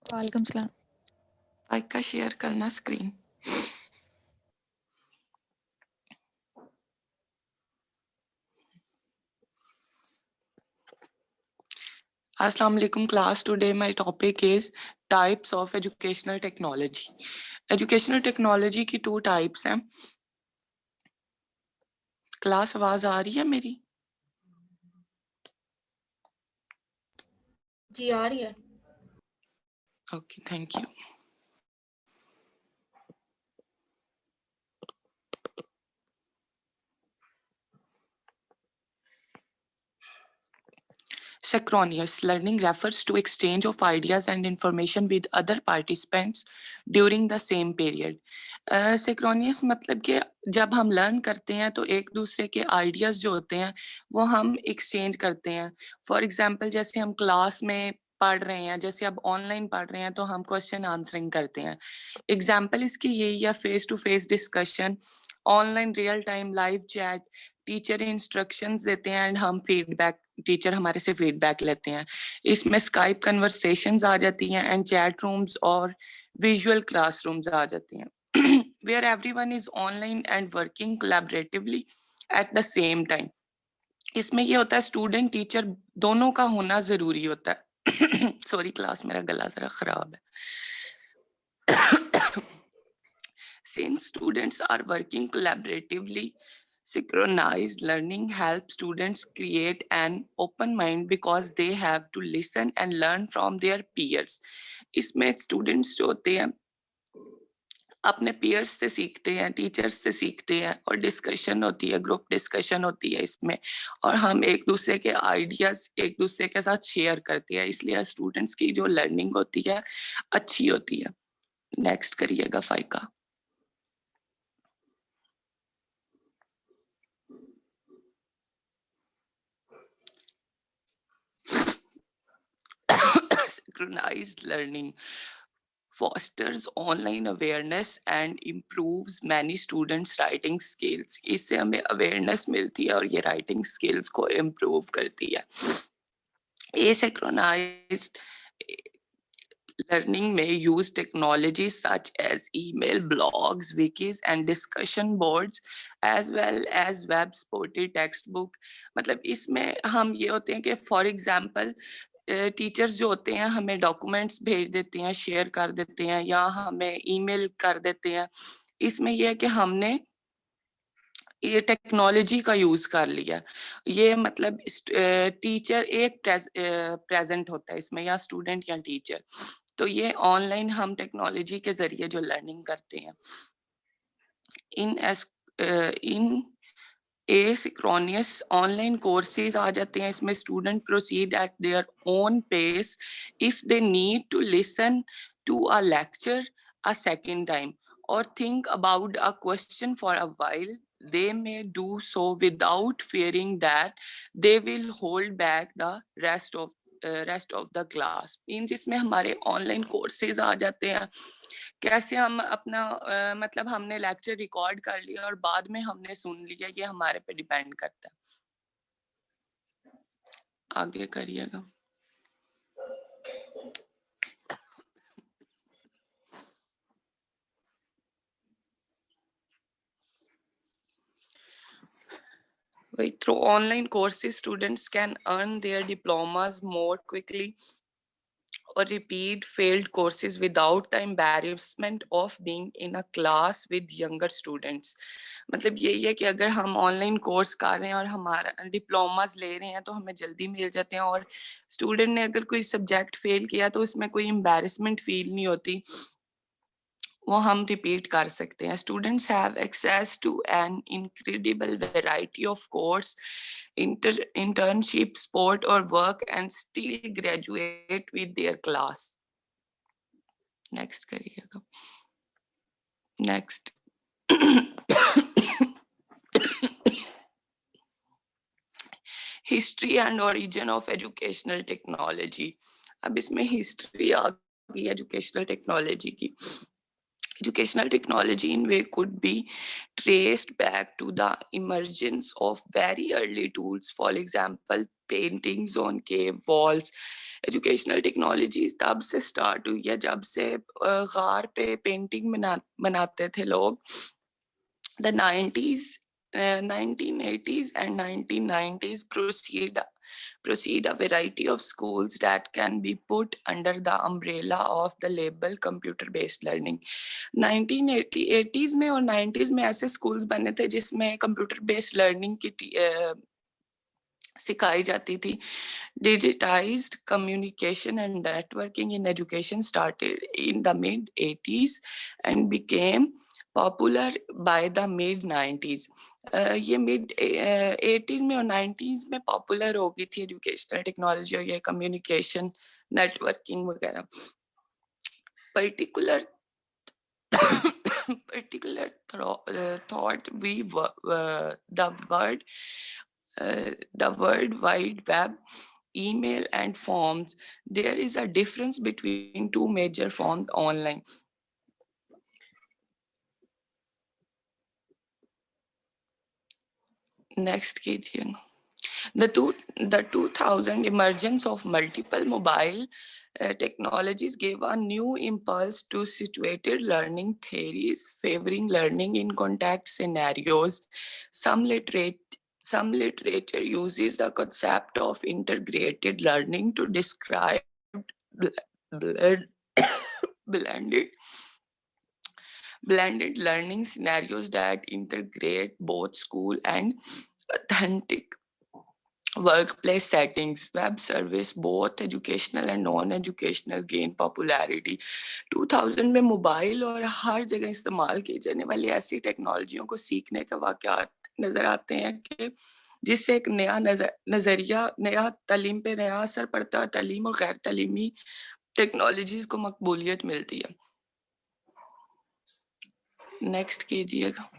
वालेकुम सलाम। माइक का शेयर करना screen. Assalamu alaikum class. Today my topic is types of educational technology. Educational technology की 2 types हैं। क्लास आवाज आ रही है मेरी? जी आ रही है। Okay, thank you. Synchronous learning refers to exchange of ideas and information with other participants during the same period. Synchronous मतलब कि जब हम लर्न करते हैं तो एक दूसरे के आइडियाज जो होते हैं वो हम एक्सचेंज करते हैं। फॉर एग्जांपल जैसे हम क्लास में पढ़ रहे हैं, जैसे अब ऑनलाइन पढ़ रहे हैं तो हम क्वेश्चन आंसरिंग करते हैं। एग्जाम्पल इसकी यही है, face to face discussion, online real time live chat, teacher instructions देते हैं एंड हम फीडबैक, टीचर हमारे से फीडबैक लेते हैं। इसमें स्काइप कन्वर्सेशंस आ जाती हैं एंड चैट रूम्स और विजुअल क्लासरूम्स आ जाती हैं where everyone is online and working collaboratively at the same time. इसमें ये होता है स्टूडेंट टीचर दोनों का होना जरूरी होता है सॉरी क्लास, मेरा गला जरा खराब है Since students are working collaboratively, synchronized learning helps students create an open mind because they have to listen and learn from their peers. इसमें students जो होते हैं अपने peers से सीखते हैं, teachers से सीखते हैं और discussion होती है, group discussion होती है इसमें, और हम एक दूसरे के ideas एक दूसरे के साथ share करते हैं, इसलिए students की जो learning होती है अच्छी होती है। Next करिएगा फाइका। Synchronized learning fosters online awareness and improves many students writing skills. इससे हमें awareness मिलती है और ये writing skills को improve करती है। Asynchronized learning may use technologies such as email, blogs, wikis and discussion boards as well as web supported textbook। मतलब इसमें हम ये होते हैं कि for example टीचर्स जो होते हैं हमें डॉक्यूमेंट्स भेज देते हैं, शेयर कर देते हैं या हमें ईमेल कर देते हैं। इसमें यह है कि हमने ये टेक्नोलॉजी का यूज कर लिया। ये मतलब टीचर एक प्रेजेंट होता है इसमें, या स्टूडेंट या टीचर। तो ये ऑनलाइन हम टेक्नोलॉजी के जरिए जो लर्निंग करते हैं। इन asynchronous ऑनलाइन कोर्सेज आ जाते हैं, इसमें student proceed at their own pace if they need to listen to a lecture a second time or think about a question for a while. They may do so without fearing that they will hold back the rest of the class. Means इसमें हमारे online courses आ जाते हैं। कैसे हम अपना मतलब हमने लेक्चर रिकॉर्ड कर लिया और बाद में हमने सुन लिया, ये हमारे पे डिपेंड करता है। आगे करिएगा। Through online courses, students can earn their diplomas more quickly or repeat failed courses without the embarrassment of being in a class with younger students. मतलब यही है कि अगर हम ऑनलाइन कोर्स कर रहे हैं और हमारा डिप्लोमास ले रहे हैं तो हमें जल्दी मिल जाते हैं, और स्टूडेंट ने अगर कोई सब्जेक्ट फेल किया तो उसमें कोई एम्बैरेसमेंट फील नहीं होती, वो हम रिपीट कर सकते हैं। Students have access to an incredible variety of course, internship, sport और work and still graduate with their class. Next करिएगा। Next history and origin of educational technology. अब इसमें हिस्ट्री आ गई एजुकेशनल टेक्नोलॉजी की। Educational technology in way could be traced back to the emergence of very early tools. For example, paintings on cave walls. Educational technology तब से start हुई है जब से गार पे पेंटिंग बनाते थे लोग। The 1980s and 1990s proceed a variety of schools that can be put under the umbrella of the label computer based learning. 1980s में और 90s में ऐसे schools बने थे जिसमें computer based learning की सिखाई जाती थी। Digitized communication and networking in education started in the mid-80s and became popular by the mid 90s। ये मिड 80s में और 90s में पॉपुलर हो गई थी एजुकेशनल टेक्नोलॉजी और ये कम्युनिकेशन नेटवर्किंग वगैरह। particular thought the World Wide Web, email and forms. There is a difference between two major forms online. Next कीजिए। The 2000 emergence of multiple mobile technologies gave a new impulse to situated learning theories, favoring learning in contact scenarios. Some literature uses the concept of integrated learning to describe blended learning scenarios that integrate both school and authentic workplace settings. Web service, both educational and non-educational, gain popularity. 2000 में mobile और हर जगह इस्तेमाल की जाने वाली ऐसी टेक्नोलॉजियों को सीखने के वाक़यात नजर आते हैं कि जिससे एक नया नजरिया, नया तालीम पे नया असर पड़ता है, तालीम और गैर तालीमी टेक्नोलॉजीज को मकबूलियत मिलती है। नेक्स्ट कीजिएगा।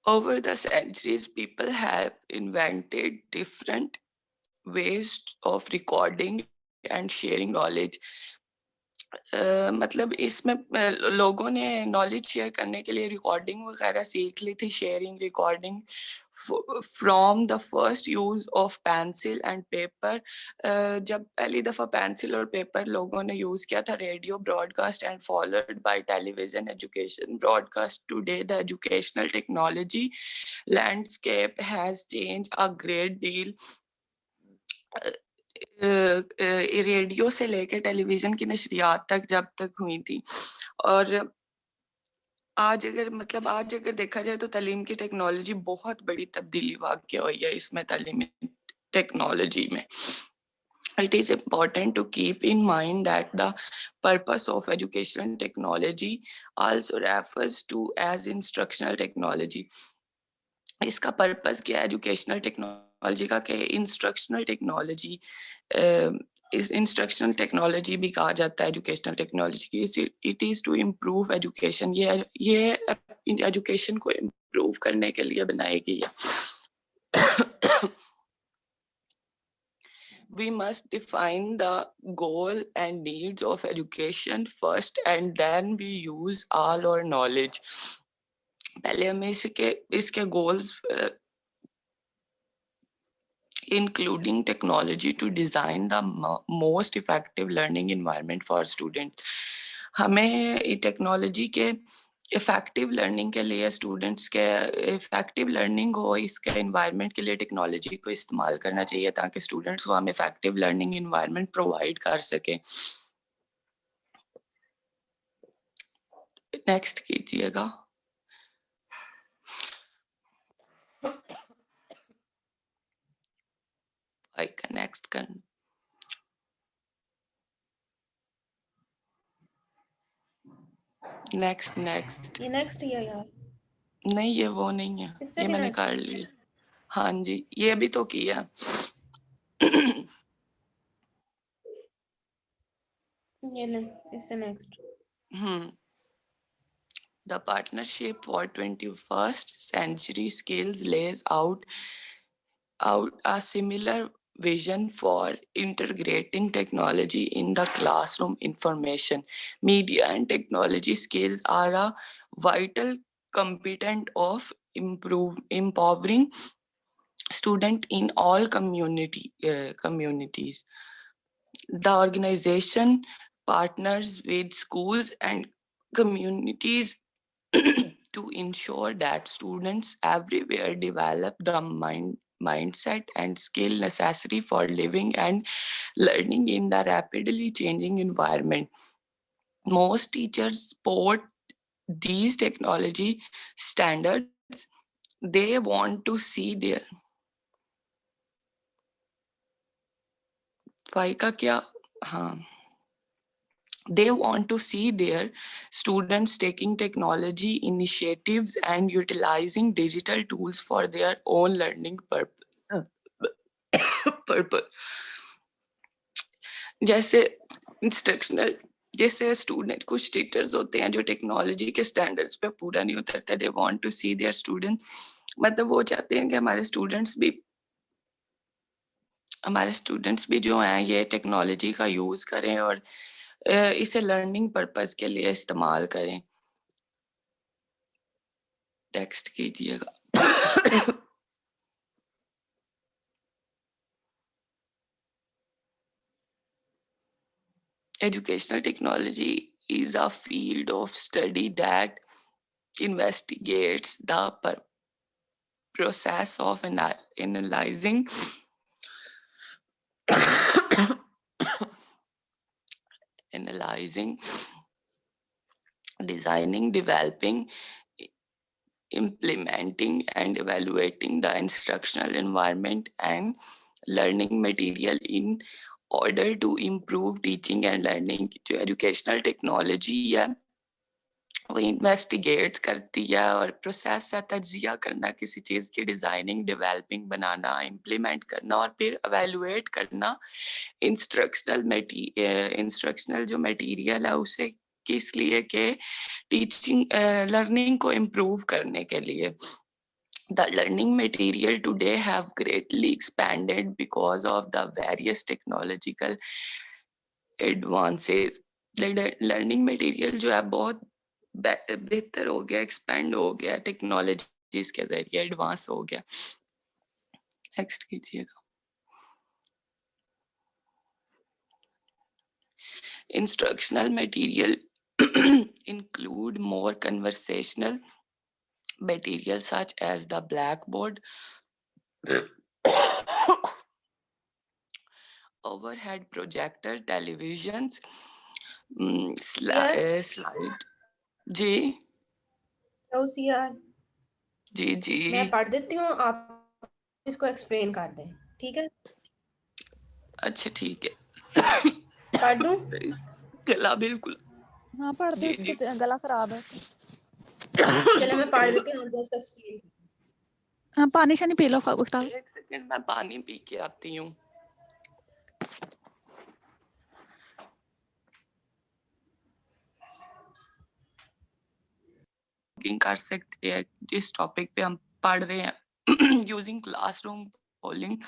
Over the centuries, people have invented different ways of recording and sharing knowledge. मतलब इसमें लोगों ने नॉलेज शेयर करने के लिए रिकॉर्डिंग वगैरह सीख ली थी, sharing recording from the first use of pencil and paper. जब पहली दफा पेंसिल और पेपर लोगों ने यूज किया था, radio broadcast and followed by television education broadcast. Today the educational technology landscape has change a great deal. Radio से लेकर टेलीविजन की नशरियात तक जब तक हुई थी, और आज अगर देखा जाए तो तालीम की टेक्नोलॉजी बहुत बड़ी तब्दीली वाक़या हुई है इसमें, तालीमी टेक्नोलॉजी में। It is important to keep in mind that the purpose of educational technology also refers to as instructional technology. इसका पर्पस क्या है एजुकेशनल टेक्नोलॉजी का, कि इंस्ट्रक्शनल टेक्नोलॉजी, इस इंस्ट्रक्शनल टेक्नोलॉजी भी कहा जाता है एजुकेशनल टेक्नोलॉजी की। It is to improve education, ये एजुकेशन को इम्प्रूव करने के लिए बनाई गई है। We must define the goal and needs of education first and then we use all our knowledge. पहले हमें इसके goals including technology to design the most effective learning environment for students. हमें टेक्नोलॉजी के इफेक्टिव लर्निंग के लिए, students के effective learning हो, इसके एनवायरनमेंट के लिए टेक्नोलॉजी को इस्तेमाल करना चाहिए ताकि स्टूडेंट्स को हम इफेक्टिव लर्निंग एनवायरनमेंट प्रोवाइड कर सकें। नेक्स्ट कीजिएगा। नेक्स्ट कर नेक्स्ट ये नेक्स्ट ही है यार। नहीं, ये वो नहीं है, ये मैंने कर लिया। हाँ जी, ये भी तो किया। ये ले, इससे next. The Partnership for 21st Century Skills lays out a similar vision for integrating technology in the classroom. Information, media and technology skills are a vital component of empowering student in all communities. The organization partners with schools and communities to ensure that students everywhere develop the mindset and skill necessary for living and learning in the rapidly changing environment. Most teachers support these technology standards. They want to see their फाई का क्या हाँ they want to see their students taking technology initiatives and utilizing digital tools for their own learning purpose. जैसे instructional जैसे student कुछ teachers होते हैं जो टेक्नोलॉजी के स्टैंडर्ड्स पे पूरा नहीं उतरते, they want to see their student, मतलब वो चाहते हैं कि हमारे स्टूडेंट्स भी जो हैं ये टेक्नोलॉजी का यूज करें और इसे लर्निंग पर्पस के लिए इस्तेमाल करें. टेक्स्ट कीजिएगा. Educational technology is a field of study that investigates the process of analyzing analyzing, designing, developing, implementing, and evaluating the instructional environment and learning material in order to improve teaching and learning. जो educational technology है वो investigate करती है और process है तजिया करना किसी चीज़ की, डिज़ाइनिंग, डेवलपिंग, बनाना, इम्प्लीमेंट करना और फिर एवेलुएट करना इंस्ट्रक्शनल जो मटेरियल है उसे किस लिए के टीचिंग लर्निंग को इम्प्रूव करने के लिए. The learning material today have greatly expanded because of the various technological advances. Learning material जो है बहुत बेहतर हो गया, एक्सपेंड हो गया, टेक्नोलॉजी के जरिए एडवांस हो गया. नेक्स्ट कीजिएगा. Instructional material include more conversational material such as the blackboard, overhead projector, televisions, slide. Ji OCR जी मैं पढ़ देती हूँ, आप इसको एक्सप्लेन कर दें, ठीक है? अच्छा ठीक है. पढ़ दूं? गला बिल्कुल हाँ पढ़ दे, जी. इससे गला खराब है. चलो मैं पढ़ देती हूँ, जस्ट एक्सप्लेन. हाँ पानी शानी पी लो उस्ताद. एक सेकंड मैं पानी पी के आती हूँ. कर सकते हैं जिस टॉपिक पे हम पढ़ रहे हैं. Using classroom polling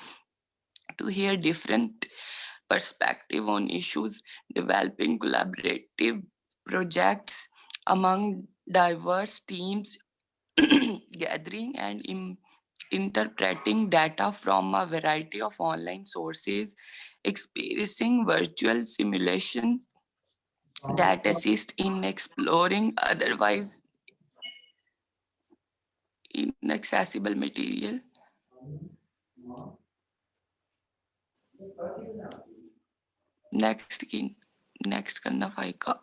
to hear different perspective on issues, developing collaborative projects among diverse teams, gathering and interpreting data from a variety of online sources, experiencing virtual simulations that assist in exploring otherwise inaccessible material. Next करना फाइका.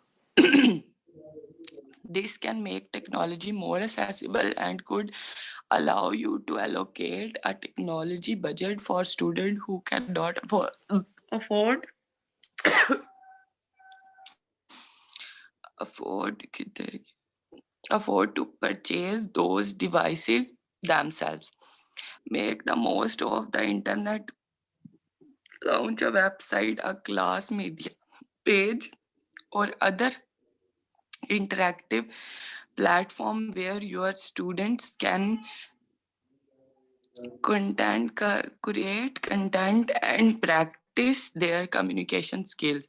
This can make technology more accessible and could allow you to allocate a technology budget for students who cannot afford to purchase those devices themselves. Make the most of the internet. Launch a website, a class media page, or other interactive platform where your students can create content and practice their communication skills.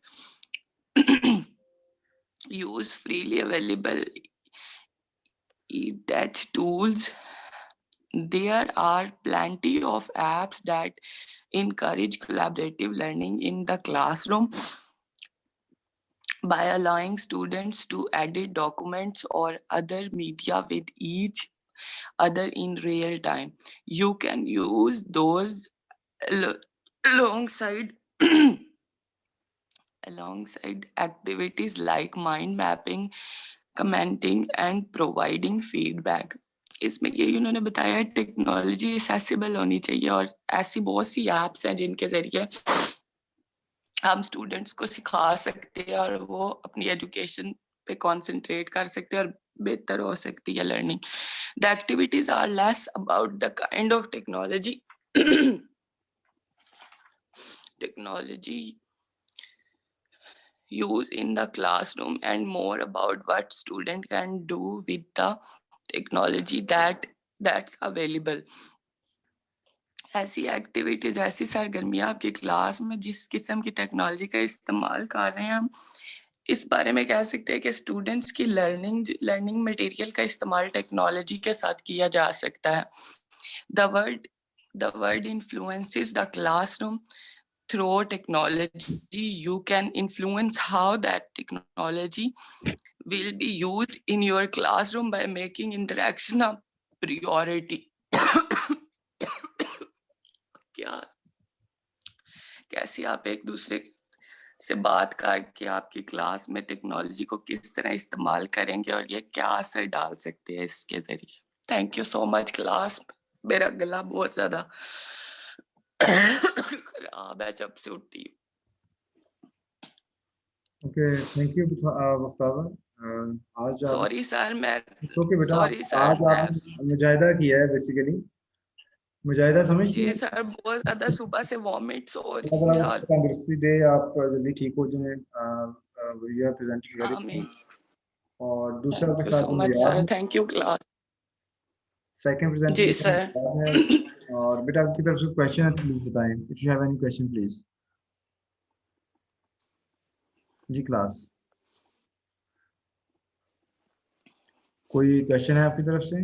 Use freely available e-touch tools. There are plenty of apps that encourage collaborative learning in the classroom by allowing students to edit documents or other media with each other in real time. You can use those alongside alongside activities like mind mapping, commenting and providing feedback. इसमें यही उन्होंने बताया, technology accessible होनी चाहिए और ऐसी बहुत सी apps हैं जिनके जरिए हम स्टूडेंट्स को सिखा सकते हैं और वो अपनी एजुकेशन पे कंसंट्रेट कर सकते हैं और बेहतर हो सकती है learning. The activities are less about the kind of technology use in the classroom and more about what student can do with the technology that's available. ऐसी एक्टिविटीज, ऐसी सरगर्मियां आपकी क्लास में जिस किस्म की टेक्नोलॉजी का इस्तेमाल कर रहे हैं, हम इस बारे में कह सकते हैं कि स्टूडेंट्स की लर्निंग मटेरियल का इस्तेमाल टेक्नोलॉजी के साथ किया जा सकता है. The word influences the classroom. Through technology, you can influence how that technology will be used in your classroom by making interaction a priority. क्या कैसे आप एक दूसरे से बात करके आपकी क्लास में टेक्नोलॉजी को किस तरह इस्तेमाल करेंगे और ये क्या असर डाल सकते हैं इसके जरिए. Thank you so much class. मेरा गला बहुत ज्यादा खराब है जब से उठी. Okay, thank you Muftaba. आज सॉरी सर, मैं ओके बेटा, सॉरी सर, आज आपने मुजाहिदा किया है बेसिकली. मुजाहिदा समझते जी हैं? सर, बहुत ज्यादा सुबह से वॉमिट्स हो रही अगर है. आप तंदुरुस्ती दे, आप जल्दी ठीक हो जाए. वी आर प्रेजेंटेड वेरी आमीन. और दूसरा के थैंक यू साथ so much sir. Thank you class. Second जी प्रेजेंटेशन सर. है. और बेटा आपकी तरफ से क्वेश्चन है तो प्लीज बताएं. If you have any question please. जी क्लास, कोई क्वेश्चन है आपकी तरफ से?